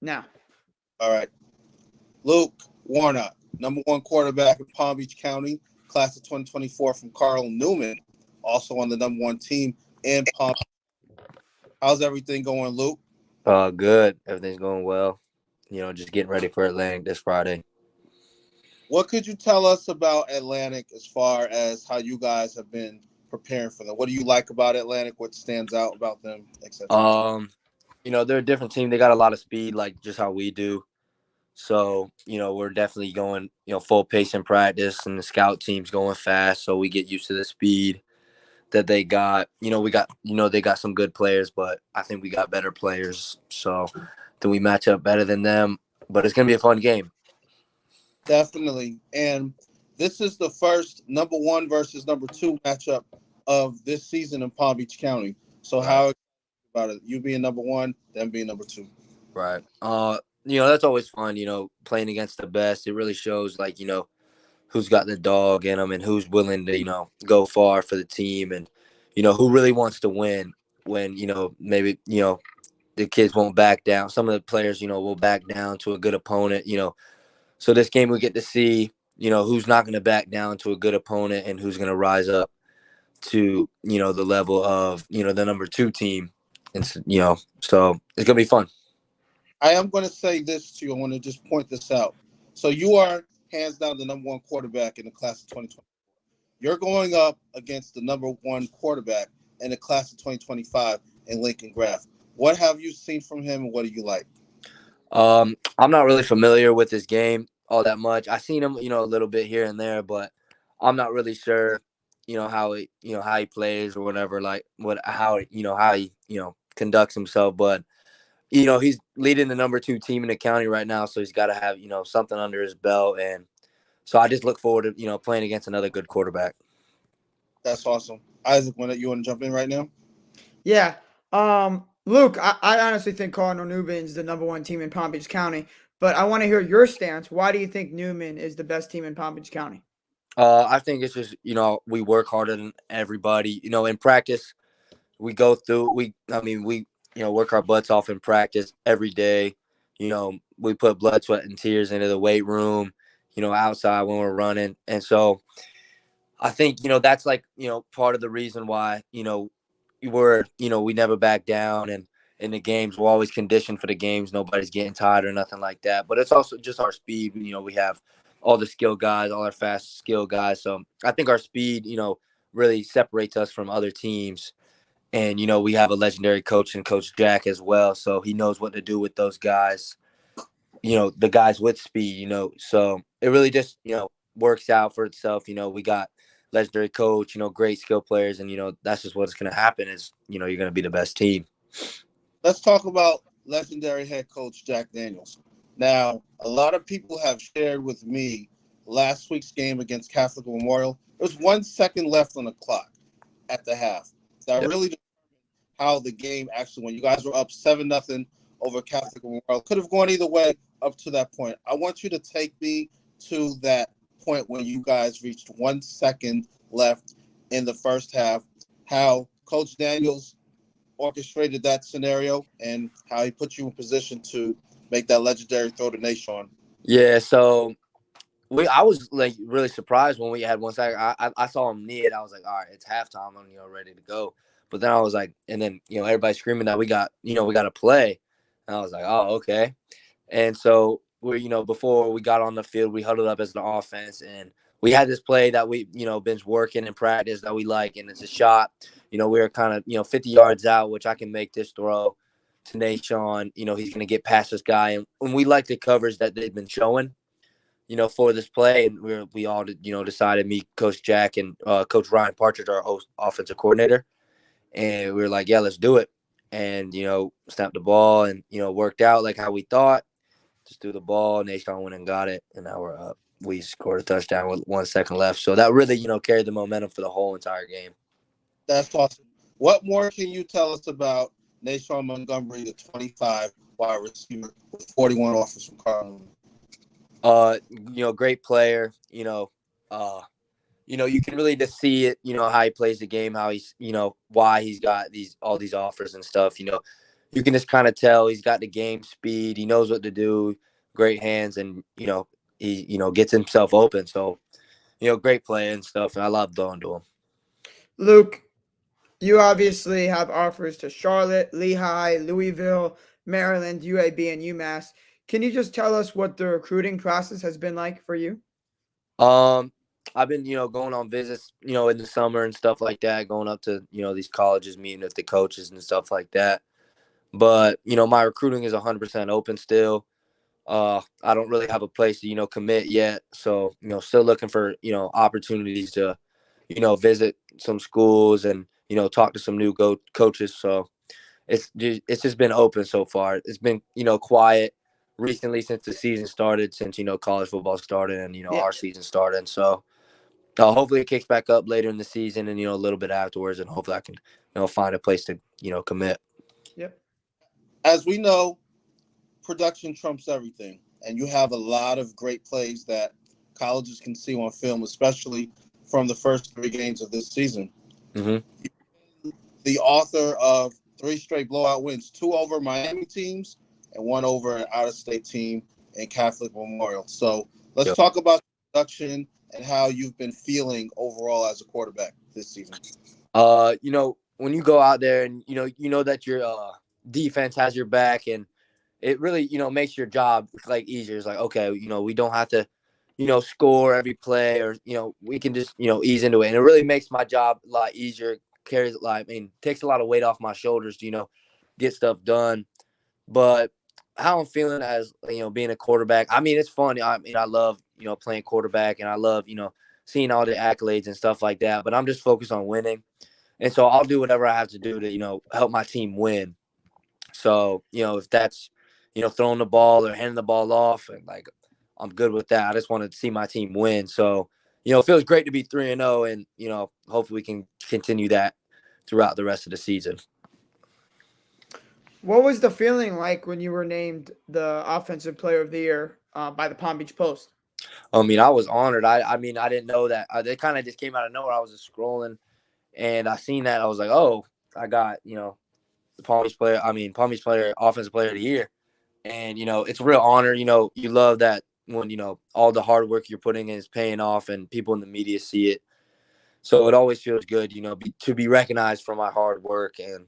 Now. All right. Luke Warnock, number one quarterback in Palm Beach County, class of 2024 from Cardinal Newman, also on the number one team in Palm Beach. How's everything going, Luke? Good. Everything's going well. Just getting ready for Atlantic this Friday. What could you tell us about Atlantic as far as how you guys have been preparing for them? What do you like about Atlantic? What stands out about them, etc.? They're a different team. They got a lot of speed, like just how we do. So, we're definitely going, full pace in practice, and the scout team's going fast. So we get used to the speed that they got. They got some good players, but I think we got better players. So then we match up better than them. But it's going to be a fun game. Definitely. And this is the first number one versus number two matchup of this season in Palm Beach County. So how about it? You being number one, them being number two. Right. That's always fun, playing against the best. It really shows, like, who's got the dog in them and who's willing to, go far for the team and, who really wants to win when, maybe, the kids won't back down. Some of the players, will back down to a good opponent, So this game we get to see, who's not going to back down to a good opponent and who's going to rise up to, the level of, the number two team. And, so it's going to be fun. I am going to say this to you. I want to just point this out. So you are hands down the number one quarterback in the class of 2020. You're going up against the number one quarterback in the class of 2025 in Lincoln Graff. What have you seen from him and what do you like? I'm not really familiar with his game all that much. I've seen him, a little bit here and there, but I'm not really sure, how he plays or whatever, like how he, conducts himself. But, he's leading the number two team in the county right now. So he's got to have, something under his belt. And so I just look forward to, playing against another good quarterback. That's awesome. Isaac, you want to jump in right now? Yeah. Luke, I honestly think Cardinal Newman's the number one team in Palm Beach County, but I want to hear your stance. Why do you think Newman is the best team in Palm Beach County? I think it's just, we work harder than everybody. In practice, we go through, we work our butts off in practice every day. We put blood, sweat, and tears into the weight room, outside when we're running. And so I think, that's like, part of the reason why, we never back down. And in the games, we're always conditioned for the games. Nobody's getting tired or nothing like that. But it's also just our speed. We have all the skill guys, all our fast skill guys. So I think our speed, really separates us from other teams. And, we have a legendary coach and Coach Jack as well. So he knows what to do with those guys, the guys with speed, So it really just, works out for itself. We got legendary coach, great skill players. And, that's just what's going to happen is, you're going to be the best team. Let's talk about legendary head coach Jack Daniels. Now, a lot of people have shared with me last week's game against Catholic Memorial. There was 1 second left on the clock at the half. That really determined how the game actually went. You guys were up 7-0 over Catholic Memorial. Could have gone either way up to that point. I want you to take me to that point when you guys reached 1 second left in the first half, how Coach Daniels orchestrated that scenario and how he put you in position to make that legendary throw to Nashon. Yeah, so I was like really surprised when we had 1 second. I saw him knee it. I was like, all right, it's halftime. I'm ready to go. But then I was like, and then everybody screaming that we got to play, and I was like, oh, okay. And so we before we got on the field, we huddled up as an offense, and we had this play that we been working in practice that we like, and it's a shot. We were kind of 50 yards out, which I can make this throw to Nashon. He's going to get past this guy, and we like the coverage that they've been showing. For this play, and we all decided, me, Coach Jack, and Coach Ryan Partridge, our offensive coordinator, and we were like, yeah, let's do it, and snapped the ball, and worked out like how we thought. Just threw the ball, Nashon went and got it, and now we're up. We scored a touchdown with 1 second left, so that really carried the momentum for the whole entire game. That's awesome. What more can you tell us about Nashon Montgomery, the 25 wide receiver with 41 offers from Cardinal? Great player. You can really just see it. How he plays the game, how he's, why he's got all these offers and stuff. you can just kind of tell he's got the game speed. He knows what to do, great hands, and, he, gets himself open. So, great play and stuff, and I love throwing to him. Luke, you obviously have offers to Charlotte, Lehigh, Louisville, Maryland, UAB, and UMass. Can you just tell us what the recruiting process has been like for you? I've been, going on visits, in the summer and stuff like that, going up to, these colleges, meeting with the coaches and stuff like that. But, my recruiting is 100% open still. I don't really have a place to, commit yet. So, still looking for, opportunities to, visit some schools and, talk to some new coaches. So it's just been open so far. It's been, quiet recently since the season started, since, college football started and, Yeah. our season started. So hopefully it kicks back up later in the season and, a little bit afterwards, and hopefully I can, find a place to, commit. Yep. As we know, production trumps everything, and you have a lot of great plays that colleges can see on film, especially from the first 3 games of this season. Mm-hmm. The author of 3 straight blowout wins, 2 over Miami teams and 1 over an out-of-state team in Catholic Memorial. So let's talk about production and how you've been feeling overall as a quarterback this season. When you go out there and, that your defense has your back, and it really, makes your job easier. It's like, okay, we don't have to, score every play, or, we can just, ease into it. And it really makes my job a lot easier. Takes a lot of weight off my shoulders to, get stuff done. But how I'm feeling as, being a quarterback, it's fun. I love, playing quarterback, and I love, seeing all the accolades and stuff like that. But I'm just focused on winning. And so I'll do whatever I have to do to, help my team win. So, if that's, throwing the ball or handing the ball off, and I'm good with that. I just want to see my team win. So, it feels great to be 3-0, and, hopefully we can continue that throughout the rest of the season. What was the feeling like when you were named the Offensive Player of the Year by the Palm Beach Post? I was honored. I didn't know that. They kind of just came out of nowhere. I was just scrolling, and I seen that. I was like, oh, I got, the Palm Beach Player, Offensive Player of the Year. And, it's a real honor. You love that when, all the hard work you're putting in is paying off and people in the media see it. So it always feels good, to be recognized for my hard work. And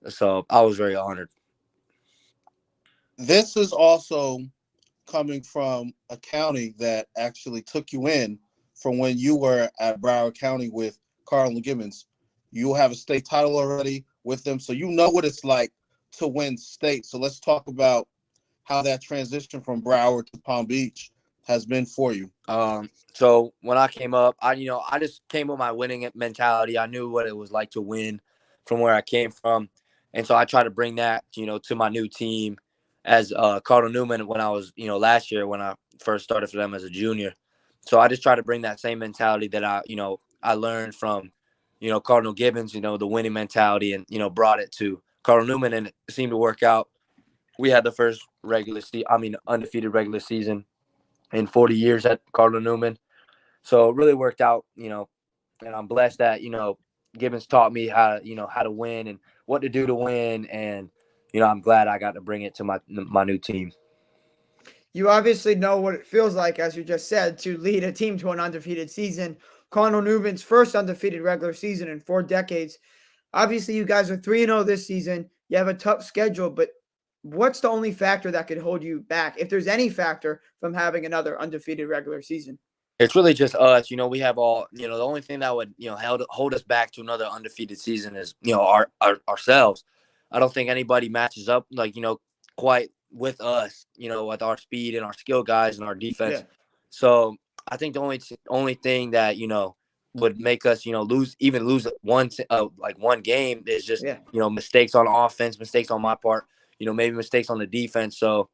so I was very honored. This is also coming from a county that actually took you in from when you were at Broward County with Cardinal Gibbons. You have a state title already with them, so you know what it's like to win state. So let's talk about how that transition from Broward to Palm Beach has been for you. So when I came up, I just came with my winning mentality. I knew what it was like to win from where I came from. And so I tried to bring that, to my new team as Cardinal Newman when I was, last year when I first started for them as a junior. So I just tried to bring that same mentality that I learned from, Cardinal Gibbons, the winning mentality, and, brought it to Cardinal Newman, and it seemed to work out. We had the first undefeated regular season in 40 years at Cardinal Newman. So it really worked out, and I'm blessed that, Gibbons taught me how to win and what to do to win. And, I'm glad I got to bring it to my new team. You obviously know what it feels like, as you just said, to lead a team to an undefeated season. Cardinal Newman's first undefeated regular season in 4 decades. Obviously, you guys are 3-0 this season. You have a tough schedule, but what's the only factor that could hold you back, if there's any factor, from having another undefeated regular season? It's really just us. We have all, the only thing that would, hold us back to another undefeated season is, ourselves. I don't think anybody matches up, quite with us, with our speed and our skill guys and our defense. Yeah. So I think the only thing that, would make us, lose one game is just, mistakes on offense, mistakes on my part, maybe mistakes on the defense. So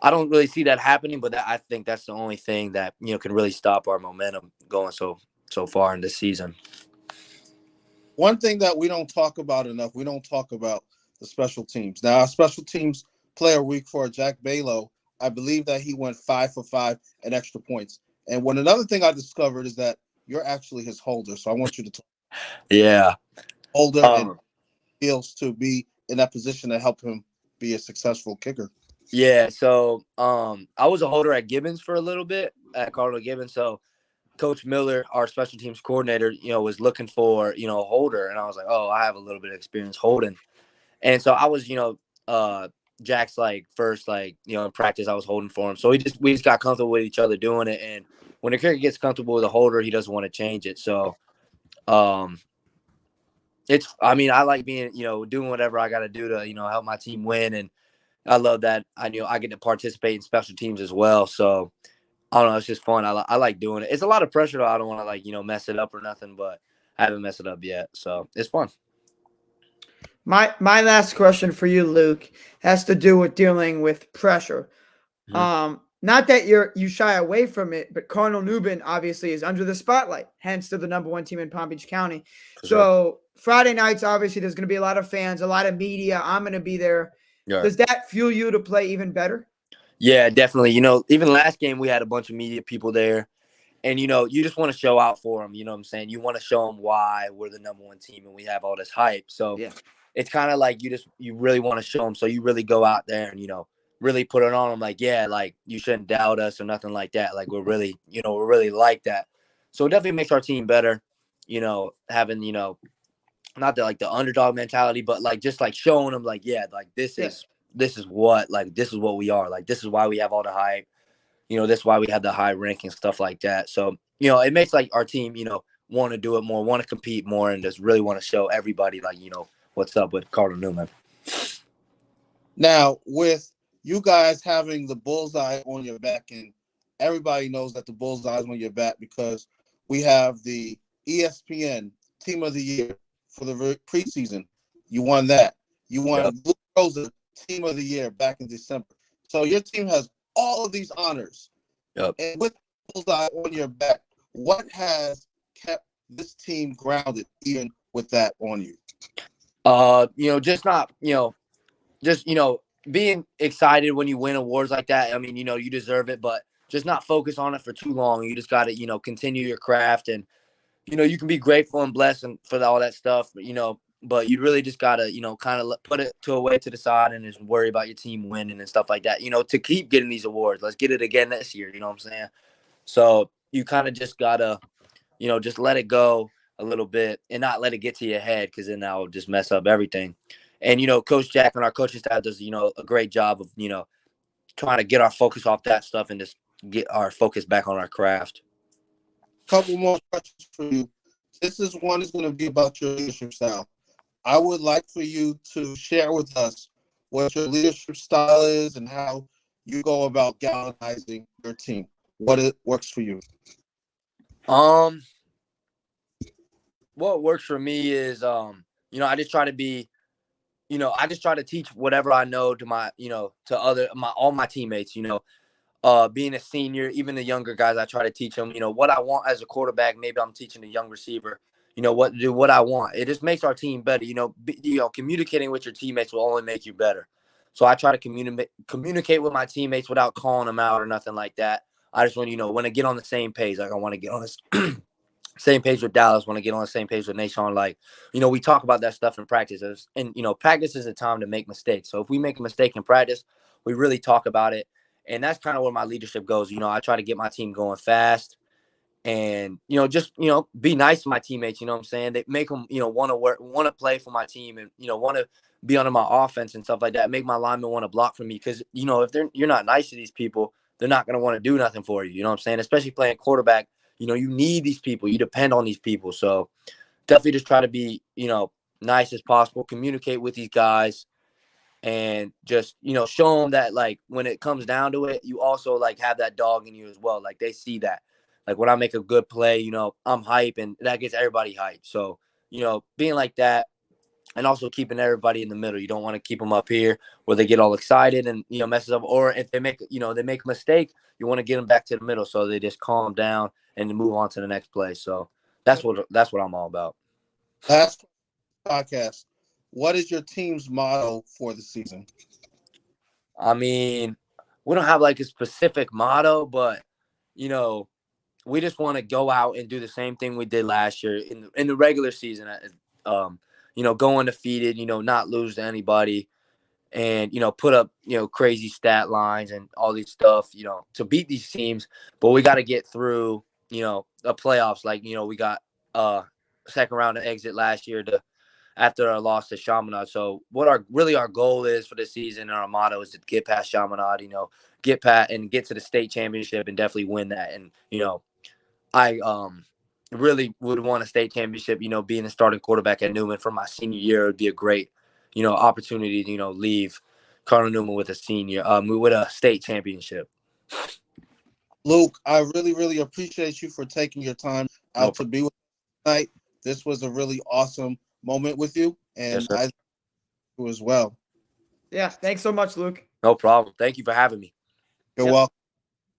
I don't really see that happening, but I think that's the only thing that, can really stop our momentum going so far in this season. One thing that we don't talk about enough, we don't talk about the special teams. Now, our special teams player week for Jack Balo, I believe that he went 5 for 5 in extra points. And another thing I discovered is that you're actually his holder. So I want you to talk. Yeah. Holder and feels to be in that position to help him be a successful kicker? Yeah, so I was a holder at Gibbons for a little bit at Cardinal Gibbons. So Coach Miller, our special teams coordinator, was looking for, a holder. And I was like, oh, I have a little bit of experience holding. And so I was, Jack's first, in practice, I was holding for him. So we just got comfortable with each other doing it. And when a kicker gets comfortable with a holder, he doesn't want to change it. So I like being, doing whatever I got to do to, help my team win. And I love that I get to participate in special teams as well. So I don't know, it's just fun. I like doing it. It's a lot of pressure though. I don't want to mess it up or nothing, but I haven't messed it up yet. So it's fun. My last question for you, Luke, has to do with dealing with pressure. Mhm. Not that you shy away from it, but Cardinal Newman obviously is under the spotlight, hence they're the number one team in Palm Beach County. For sure. So Friday nights, obviously, there's going to be a lot of fans, a lot of media. I'm going to be there. Yeah. Does that fuel you to play even better? Yeah, definitely. Even last game we had a bunch of media people there, and you just want to show out for them. You know what I'm saying? You want to show them why we're the number one team and we have all this hype. So Yeah. it's kind of like you really want to show them. So you really go out there and really put it on them. Like, yeah, like you shouldn't doubt us or nothing like that. Like we're really like that. So it definitely makes our team better. Having not the underdog mentality, but just showing them yeah, this is what we are. Like this is why we have all the hype. This is why we have the high rank and stuff like that. So it makes our team want to do it more, want to compete more, and just really want to show everybody what's up with Cardinal Newman. Now, with you guys having the bullseye on your back, and everybody knows that the bullseye is on your back because we have the ESPN Team of the Year for the preseason. You won that. You won Blue Rosa Team of the Year back in December. So your team has all of these honors. Yep. And with bullseye on your back, what has kept this team grounded even with that on you? Just not, just, being excited when you win awards like that. I mean, you deserve it, but just not focus on it for too long. You just got to, continue your craft and, you can be grateful and blessed for all that stuff, but you really just got to, kind of put it to a way to the side and just worry about your team winning and stuff like that, to keep getting these awards. Let's get it again this year. You know what I'm saying? So you kind of just got to, just let it go a little bit and not let it get to your head because then that will just mess up everything. And, Coach Jack and our coaching staff does, a great job of, trying to get our focus off that stuff and just get our focus back on our craft. Couple more questions for you. This is one is going to be about your leadership style. I would like for you to share with us what your leadership style is and how you go about galvanizing your team. What it works for you. What works for me is, I just try to be, I just try to teach whatever I know to my, to all my teammates, being a senior, even the younger guys, I try to teach them, what I want as a quarterback. Maybe I'm teaching a young receiver, what to do, what I want. It just makes our team better. Communicating with your teammates will only make you better. So I try to communicate with my teammates without calling them out or nothing like that. I just want, want to get on the same page. Like I want to get on this same page with Dallas, want to get on the same page with Nation. Like, we talk about that stuff in practice. And, practice is a time to make mistakes. So if we make a mistake in practice, we really talk about it. And that's kind of where my leadership goes. I try to get my team going fast and, just, be nice to my teammates. You know what I'm saying? They make them, want to work, want to play for my team and, want to be under my offense and stuff like that. Make my linemen want to block for me. Cause if you're not nice to these people, they're not going to want to do nothing for you. You know what I'm saying? Especially playing quarterback, you need these people, you depend on these people. So definitely just try to be, nice as possible, communicate with these guys. And just, show them that, like, when it comes down to it, you also, like, have that dog in you as well. Like, they see that. Like, when I make a good play, I'm hype, and that gets everybody hype. So, being like that and also keeping everybody in the middle. You don't want to keep them up here where they get all excited and, messes up. Or if they make, they make a mistake, you want to get them back to the middle so they just calm down and move on to the next play. So that's what I'm all about. Last podcast. What is your team's motto for the season? I mean, we don't have like a specific motto, but we just want to go out and do the same thing we did last year in the regular season. go undefeated, not lose to anybody, and put up crazy stat lines and all these stuff, to beat these teams. But we got to get through the playoffs. Like we got second round of exit last year after our loss to Chaminade. So what our goal is for this season, and our motto is to get past Chaminade, get to the state championship and definitely win that. And I really would want a state championship. Being a starting quarterback at Newman for my senior year would be a great opportunity to leave Cardinal Newman with a state championship. Luke, I really, really appreciate you for taking your time out to be with us tonight. This was a really awesome moment with you, and Yes, I do as well. Yeah, thanks so much, Luke. No problem. Thank you for having me. You're welcome.